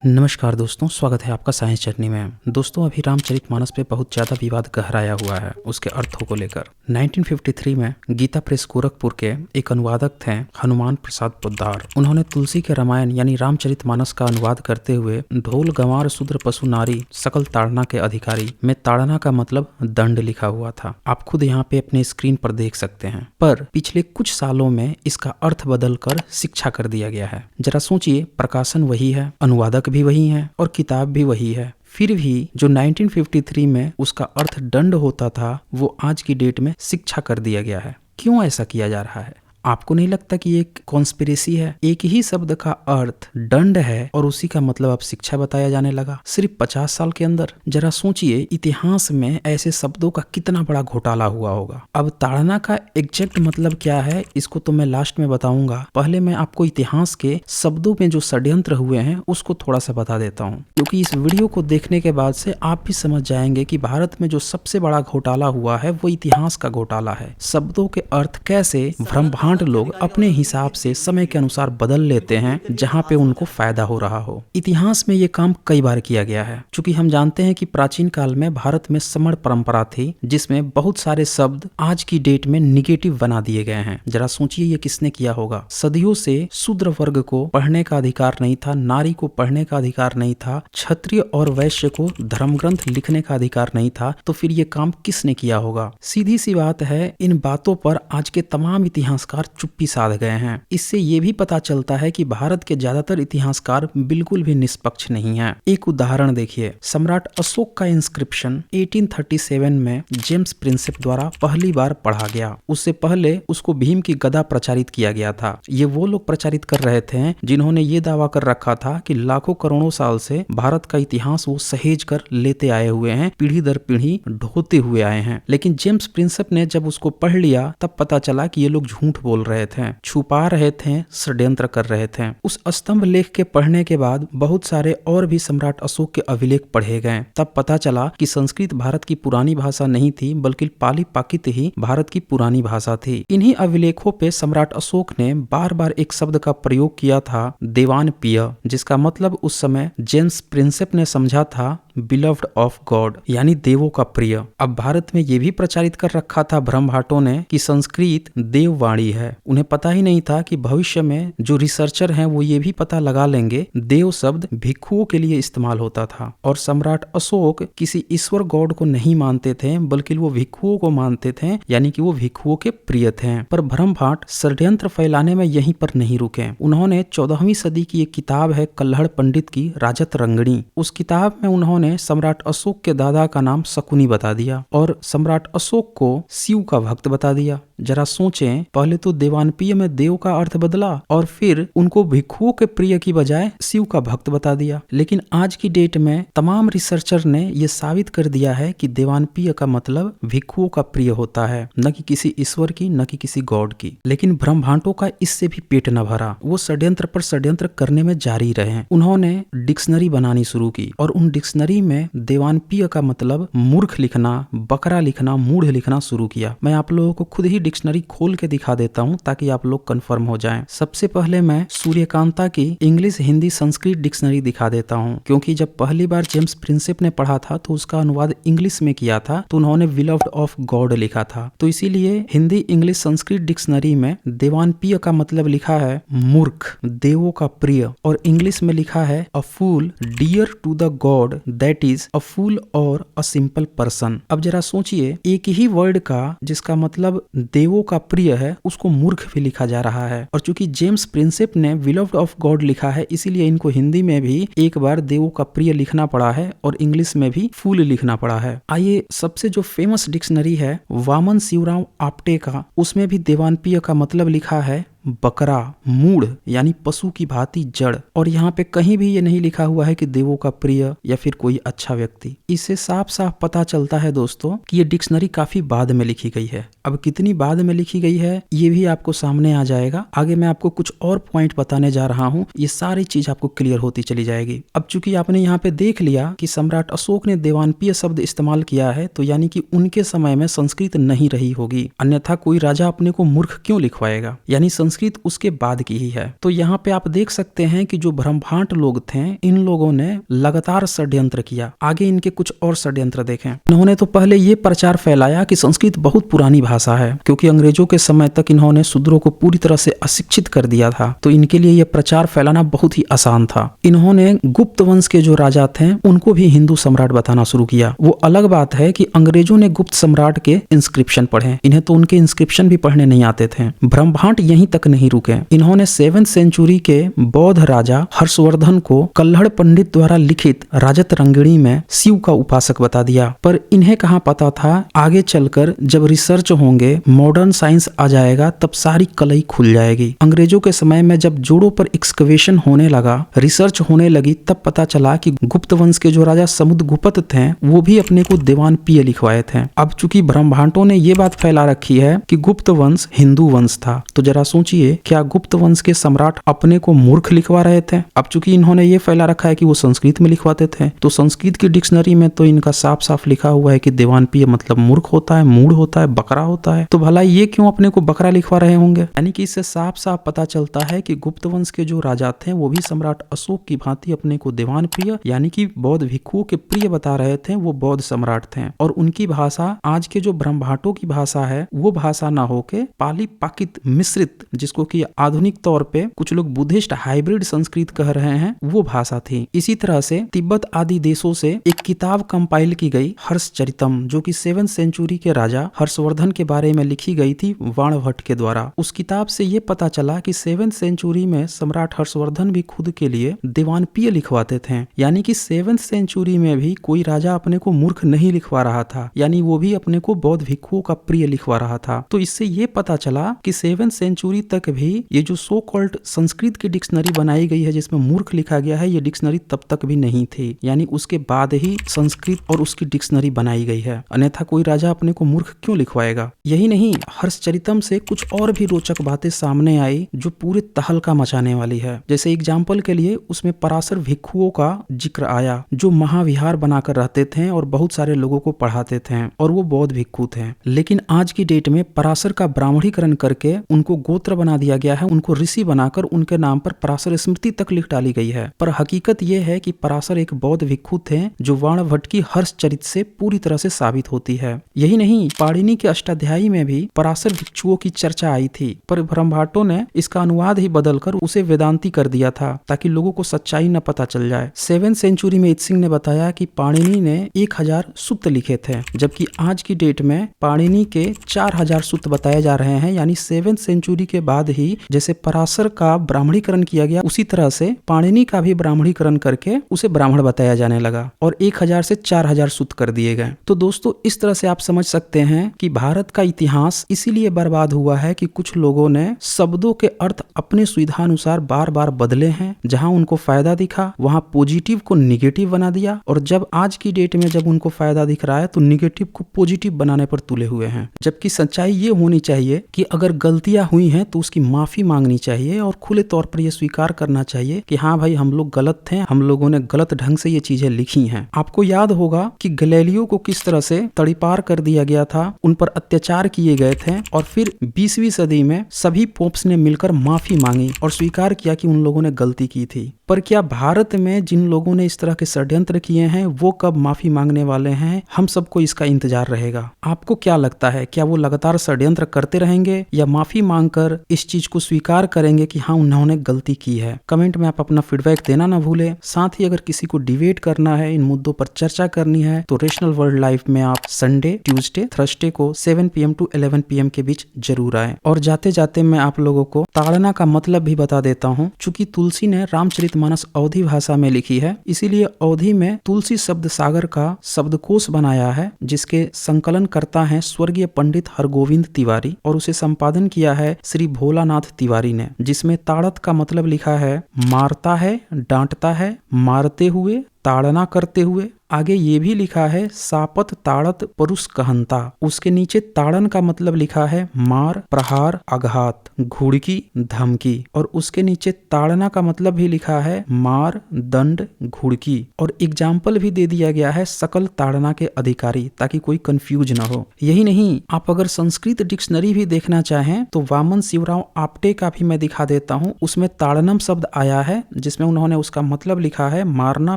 नमस्कार दोस्तों, स्वागत है आपका साइंस जर्नी में। दोस्तों, अभी रामचरितमानस पे बहुत ज़्यादा विवाद गहराया हुआ है उसके अर्थों को लेकर। 1953 में गीता प्रेस गोरखपुर के एक अनुवादक थे हनुमान प्रसाद पोद्दार। उन्होंने तुलसी के रामायण यानी रामचरितमानस का अनुवाद करते हुए ढोल गंवार शूद्र पशु नारी सकल ताड़ना के अधिकारी में ताड़ना का मतलब दंड लिखा हुआ था। आप खुद यहाँ पे अपने स्क्रीन पर देख सकते हैं। पर पिछले कुछ सालों में इसका अर्थ बदल कर शिक्षा कर दिया गया है। जरा सोचिए, प्रकाशन वही है, अनुवादक भी वही है और किताब भी वही है, फिर भी जो 1953 में उसका अर्थ दंड होता था वो आज की डेट में शिक्षा कर दिया गया है। क्यों ऐसा किया जा रहा है? आपको नहीं लगता कि ये एक कॉन्स्पिरेसी है? एक ही शब्द का अर्थ दंड है और उसी का मतलब अब शिक्षा बताया जाने लगा सिर्फ 50 साल के अंदर। जरा सोचिए, इतिहास में ऐसे शब्दों का कितना बड़ा घोटाला हुआ होगा। अब ताड़ना का एग्जैक्ट मतलब क्या है इसको तो मैं लास्ट में बताऊंगा। पहले मैं आपको इतिहास के शब्दों में जो षड्यंत्र हुए हैं उसको थोड़ा सा बता देता हूँ, क्योंकि इस वीडियो को देखने के बाद से आप भी समझ जाएंगे कि भारत में जो सबसे बड़ा घोटाला हुआ है वो इतिहास का घोटाला है। शब्दों के अर्थ कैसे भ्रमभांड लोग अपने हिसाब से समय के अनुसार बदल लेते हैं जहां पे उनको फायदा हो रहा हो। इतिहास में ये काम कई बार किया गया है। चूंकि हम जानते हैं कि प्राचीन काल में भारत में समण परंपरा थी जिसमें बहुत सारे शब्द आज की डेट में निगेटिव बना दिए गए हैं। जरा सोचिए ये किसने किया होगा। सदियों से शूद्र वर्ग को पढ़ने का अधिकार नहीं था, नारी को पढ़ने का अधिकार नहीं था, क्षत्रिय और वैश्य को धर्म ग्रंथ लिखने का अधिकार नहीं था। तो फिर ये काम किसने किया होगा? सीधी सी बात है, इन बातों पर आज के तमाम इतिहासकार चुप्पी साध गए हैं। इससे ये भी पता चलता है कि भारत के ज्यादातर इतिहासकार बिल्कुल भी निष्पक्ष नहीं हैं। एक उदाहरण देखिए, सम्राट अशोक का इंस्क्रिप्शन 1837 में जेम्स प्रिंसेप द्वारा पहली बार पढ़ा गया। उससे पहले उसको भीम की गदा प्रचारित किया गया था। ये वो लोग प्रचारित कर रहे थे जिन्होंने ये दावा कर रखा था कि लाखों करोड़ों साल से भारत का इतिहास वो सहेज कर लेते आए हुए हैं, पीढ़ी दर पीढ़ी ढोते हुए आए हैं। लेकिन जेम्स प्रिंसेप ने जब उसको पढ़ लिया तब पता चला कि ये लोग झूठ बोल रहे थे, छुपा रहे थे, षड्यंत्र कर रहे थे। उस स्तंभ लेख के पढ़ने के बाद बहुत सारे और भी सम्राट अशोक के अभिलेख पढ़े गए। तब पता चला कि संस्कृत भारत की पुरानी भाषा नहीं थी बल्कि पाली पाकित ही भारत की पुरानी भाषा थी। इन्हीं अभिलेखों पे सम्राट अशोक ने बार बार एक शब्द का प्रयोग किया था, देवान पिय, जिसका मतलब उस समय जेम्स प्रिंसेप ने समझा था बिलव्ड ऑफ गॉड, यानी देवों का प्रिय। अब भारत में ये भी प्रचारित कर रखा था भ्रमभाटों ने कि संस्कृत देववाणी है। उन्हें पता ही नहीं था कि भविष्य में जो रिसर्चर हैं वो ये भी पता लगा लेंगे देव शब्द भिक्षुओं के लिए इस्तेमाल होता था। और सम्राट अशोक किसी ईश्वर गॉड को नहीं मानते थे बल्कि वो भिक्षुओं को मानते थे, यानी कि वो भिक्षुओं के प्रिय थे। पर भ्रमभाट षड्यंत्र फैलाने में यहीं पर नहीं रुके। उन्होंने 14वीं सदी की एक किताब है कल्हड़ पंडित की राजत रंगणी, उस किताब में उन्होंने सम्राट अशोक के दादा का नाम शकुनी बता दिया और सम्राट अशोक को शिव का भक्त बता दिया। जरा सोचें, पहले तो देवानप्रिय में देव का अर्थ बदला और फिर उनको भिक्षुओं के प्रिय की बजाय शिव का भक्त बता दिया। लेकिन आज की डेट में तमाम रिसर्चर ने यह साबित कर दिया है कि देवानप्रिय का मतलब भिक्षुओं का प्रिय होता है, न कि किसी ईश्वर की, न कि किसी गॉड की। लेकिन भ्रमभाटों का इससे भी पेट न भरा। वो षड्यंत्र पर षड्यंत्र करने में जारी रहे। उन्होंने डिक्शनरी बनानी शुरू की और उन डिक्शनरी में देवानप्रिय का मतलब मूर्ख लिखना, बकरा लिखना, मूढ़ लिखना शुरू किया। मैं आप लोगों को खुद ही डिक्शनरी खोल के दिखा देता हूं ताकि आप लोग कंफर्म हो जाएं। सबसे पहले मैं सूर्यकांता की इंग्लिश हिंदी संस्कृत डिक्शनरी दिखा देता हूं, क्योंकि जब पहली बार जेम्स प्रिंसेप ने पढ़ा था तो उसका अनुवाद इंग्लिश में किया था तो उन्होंने बिलव्ड ऑफ गॉड लिखा था। तो इसीलिए हिंदी इंग्लिश संस्कृत डिक्शनरी में देवानप्रिय का मतलब लिखा है मूर्ख, देवों का प्रिय, और इंग्लिश में लिखा है अ फूल dear to the god that is a फूल और अ सिंपल पर्सन। अब जरा सोचिए, एक ही वर्ड का जिसका मतलब देवों का प्रिय है उसको मूर्ख भी लिखा जा रहा है। और चूंकि जेम्स प्रिंसेप ने बिलव्ड ऑफ गॉड लिखा है इसीलिए इनको हिंदी में भी एक बार देवों का प्रिय लिखना पड़ा है और इंग्लिश में भी फूल लिखना पड़ा है। आइए, सबसे जो फेमस डिक्शनरी है वामन शिवराम आप्टे का, उसमें भी देवानप्रिय का मतलब लिखा है बकरा, मूढ़, यानी पशु की भांति जड़। और यहाँ पे कहीं भी ये नहीं लिखा हुआ है कि देवों का प्रिय या फिर कोई अच्छा व्यक्ति। इससे साफ साफ पता चलता है दोस्तों कि ये डिक्शनरी काफी बाद में लिखी गई है। अब कितनी बाद में लिखी गई है ये भी आपको सामने आ जाएगा। आगे मैं आपको कुछ और पॉइंट बताने जा रहा हूँ, ये सारी चीज आपको क्लियर होती चली जाएगी। अब चूंकि आपने यहाँ पे देख लिया कि सम्राट अशोक ने देवानप्रिय शब्द इस्तेमाल किया है तो यानी कि उनके समय में संस्कृत नहीं रही होगी, अन्यथा कोई राजा अपने को मूर्ख क्यों लिखवाएगा। यानी संस्कृत संस्कृत उसके बाद की ही है। तो यहाँ पे आप देख सकते हैं कि जो ब्रह्मांड लोग थे, इन लोगों ने लगातार षड्यंत्र किया। आगे इनके कुछ और षड्यंत्र देखें। इन्होंने तो पहले ये प्रचार फैलाया कि संस्कृत बहुत पुरानी भाषा है, क्योंकि अंग्रेजों के समय तक इन्होंने शूद्रों को पूरी तरह से अशिक्षित कर दिया था, तो इनके लिए यह प्रचार फैलाना बहुत ही आसान था। इन्होंने गुप्त वंश के जो राजा थे उनको भी हिंदू सम्राट बताना शुरू किया। वो अलग बात है कि अंग्रेजों ने गुप्त सम्राट के इंस्क्रिप्शन पढ़े, इन्हें तो उनके इंस्क्रिप्शन भी पढ़ने नहीं आते थे। ब्रह्मांड यहीं तक नहीं रुके, इन्होंने 7वीं सेंचुरी के बौद्ध राजा हर्षवर्धन को कल्हड़ पंडित द्वारा लिखित राजत रंगिणी में शिव का उपासक बता दिया। पर इन्हें कहाँ पता था आगे चलकर जब रिसर्च होंगे, मॉडर्न साइंस आ जाएगा, तब सारी कलई खुल जाएगी। अंग्रेजों के समय में जब जोड़ों पर एक्सकवेशन होने लगा, रिसर्च होने लगी, तब पता चला कि गुप्त वंश के जो राजा समुद्रगुप्त थे वो भी अपने को दीवान पिय लिखवाए थे। अब चूंकि ब्रह्मांडों ने ये बात फैला रखी है कि गुप्त वंश हिंदू वंश था, तो जरा सोचिए क्या गुप्त वंश के सम्राट अपने को मूर्ख लिखवा रहे थे? अब चूंकि इन्होंने ये फैला रखा है कि वो संस्कृत में लिखवाते थे, तो संस्कृत की डिक्शनरी में तो इनका साफ साफ लिखा हुआ है कि दीवान पिय मतलब मूर्ख होता है, मूढ़ होता है, बकरा होता है। तो भला ये क्यों अपने को बकरा लिखवा रहे होंगे? यानी कि इससे साफ साफ पता चलता है कि गुप्त वंश के जो राजा थे वो भी सम्राट अशोक की भांति अपने को दीवान प्रिय यानी कि बौद्ध भिक्षुओं के प्रिय बता रहे थे। वो बौद्ध सम्राट थे और उनकी भाषा आज के जो ब्रह्मांडों की भाषा है वो भाषा ना होके पाली पाकित मिश्रित, जिसको कि आधुनिक तौर पे कुछ लोग बुद्धिस्ट हाइब्रिड संस्कृत कह रहे हैं, वो भाषा थी। इसी तरह से तिब्बत आदि देशों से एक किताब कंपाइल की गई हर्षचरितम, जो कि 7वीं सेंचुरी के राजा हर्षवर्धन के बारे में लिखी गई थी वाणभट्ट के द्वारा। उस किताब से ये पता चला कि 7वीं सेंचुरी में सम्राट हर्षवर्धन भी खुद के लिए दीवान पिय लिखवाते थे। यानी कि 7वीं सेंचुरी में भी कोई राजा अपने को मूर्ख नहीं लिखवा रहा था, यानी वो भी अपने को बौद्ध भिक्षुओं का प्रिय लिखवा रहा था। तो इससे ये पता चला कि 7वीं सेंचुरी तक भी ये जो सो कॉल्ड संस्कृत की डिक्शनरी बनाई गई है जिसमें मूर्ख लिखा गया है, ये डिक्शनरी तब तक भी नहीं थी। यानी उसके बाद ही संस्कृत और उसकी डिक्शनरी बनाई गई है, अन्यथा कोई राजा अपने को मूर्ख क्यों लिखवाएगा। यही नहीं, हर्षचरितम से कुछ और भी रोचक बातें सामने आई जो पूरे तहलका मचाने वाली है। जैसे एग्जाम्पल के लिए उसमें पराशर भिक्षुओं का जिक्र आया जो महाविहार बनाकर रहते थे और बहुत सारे लोगों को पढ़ाते थे और वो बौद्ध भिक्षु थे। लेकिन आज की डेट में पराशर का ब्राह्मणीकरण करके उनको गोत्र बना दिया गया है, उनको ऋषि बनाकर उनके नाम पर पराशर स्मृति तक लिख डाली गई है। पर हकीकत ये है कि पराशर एक बौद्ध भिक्षु थे जो वाणभट्ट की हर्षचरित से पूरी तरह से साबित होती है। यही नहीं, पाणिनि के अष्टाध्यायी में भी पराशर भिक्षुओं की चर्चा आई थी, पर ब्रह्मांडों ने इसका अनुवाद ही बदलकर उसे वेदांती कर दिया था ताकि लोगों को सच्चाई न पता चल जाए। 7वीं सेंचुरी में इत्सिंग ने बताया कि पाणिनि ने 1000 सूक्त लिखे थे, जबकि आज की डेट में पाणिनि के 4000 सूक्त बताए जा रहे हैं। यानी 7वीं सेंचुरी के बाद ही जैसे पराशर का ब्राह्मणीकरण किया गया, उसी तरह से पाणिनि का भी ब्राह्मणीकरण करके उसे ब्राह्मण बताया जाने लगा और 1000 से 4000 सूक्त कर दिए गए। तो दोस्तों, इस तरह से आप समझ सकते हैं कि भारत का इतिहास इसीलिए बर्बाद हुआ है कि कुछ लोगों ने शब्दों के अर्थ अपने सुविधानुसार बार बार बदले हैं। जहां उनको फायदा दिखा वहां पॉजिटिव को निगेटिव बना दिया, और जब आज की डेट में जब उनको फायदा दिख रहा है तो निगेटिव को पॉजिटिव बनाने पर तुले हुए हैं। जबकि सच्चाई ये होनी चाहिए कि अगर गलतियां हुई हैं तो उसकी माफी मांगनी चाहिए और खुले तौर पर यह स्वीकार करना चाहिए कि हाँ भाई, हम लोग गलत थे, हम लोगों ने गलत ढंग से ये चीजें लिखी हैं। आपको याद होगा कि गैलीलियो को किस तरह से तड़ीपार कर दिया गया था, उन पर अत्याचार किए गए थे और फिर 20वीं सदी में सभी पोप्स ने मिलकर माफी मांगी और स्वीकार किया कि उन लोगों ने गलती की थी। पर क्या भारत में जिन लोगों ने इस तरह के षड्यंत्र किए हैं वो कब माफी मांगने वाले हैं? हम सबको इसका इंतजार रहेगा। आपको क्या लगता है, क्या वो लगातार षड्यंत्र करते रहेंगे या माफी मांगकर इस चीज को स्वीकार करेंगे कि हाँ उन्होंने गलती की है? कमेंट में आप अपना फीडबैक देना ना भूले। साथ ही अगर किसी को डिबेट करना है, इन मुद्दों पर चर्चा करनी है, तो रेशनल वर्ल्ड लाइफ में आप संडे, ट्यूसडे, थर्सडे को 7 PM to 11 PM के बीच जरूर आए। और जाते जाते मैं आप लोगों को ताड़ना का मतलब भी बता देता हूँ। चूंकि तुलसी ने रामचरितमानस अवधी भाषा में लिखी है, इसीलिए अवधी में तुलसी शब्द सागर का शब्दकोश बनाया है, जिसके संकलन करता है स्वर्गीय पंडित हरगोविंद तिवारी और उसे संपादन किया है श्री भोलानाथ तिवारी ने। जिसमें ताड़त का मतलब लिखा है मारता है, डांटता है, मारते हुए, ताड़ना करते हुए। आगे ये भी लिखा है सापत ताड़त परुष कहंता। उसके नीचे ताड़न का मतलब लिखा है मार, प्रहार, आघात, घुड़की, धमकी। और उसके नीचे ताड़ना का मतलब भी लिखा है मार, दंड, घुड़की। और एग्जाम्पल भी दे दिया गया है सकल ताड़ना के अधिकारी, ताकि कोई कंफ्यूज ना हो। यही नहीं, आप अगर संस्कृत डिक्शनरी भी देखना चाहें तो वामन शिवराव आप्टे का भी मैं दिखा देता हूँ। उसमें ताड़नम शब्द आया है, जिसमें उन्होंने उसका मतलब लिखा है मारना,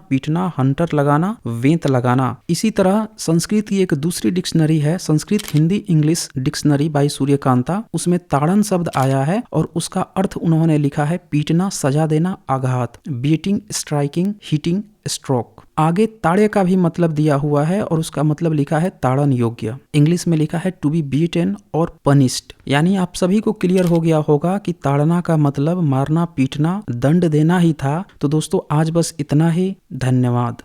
पीटना, हंटर लगाना, वेंत लगाना। इसी तरह संस्कृत की एक दूसरी डिक्शनरी है, Sanskrit Hindi English dictionary by Suryakanta. उसमें ताड़न शब्द आया है और उसका अर्थ उन्होंने लिखा है पीटना, सजा देना, आघात, बीटिंग, स्ट्राइकिंग, हिटिंग, स्ट्रोक। आगे ताड़े का भी मतलब दिया हुआ है और उसका मतलब लिखा है ताड़न योग्य। इंग्लिश में लिखा है टू बी बीटन और पनिश्ड। यानी आप सभी को क्लियर हो गया होगा कि ताड़ना का मतलब मारना, पीटना, दंड देना ही था। तो दोस्तों आज बस इतना ही। धन्यवाद।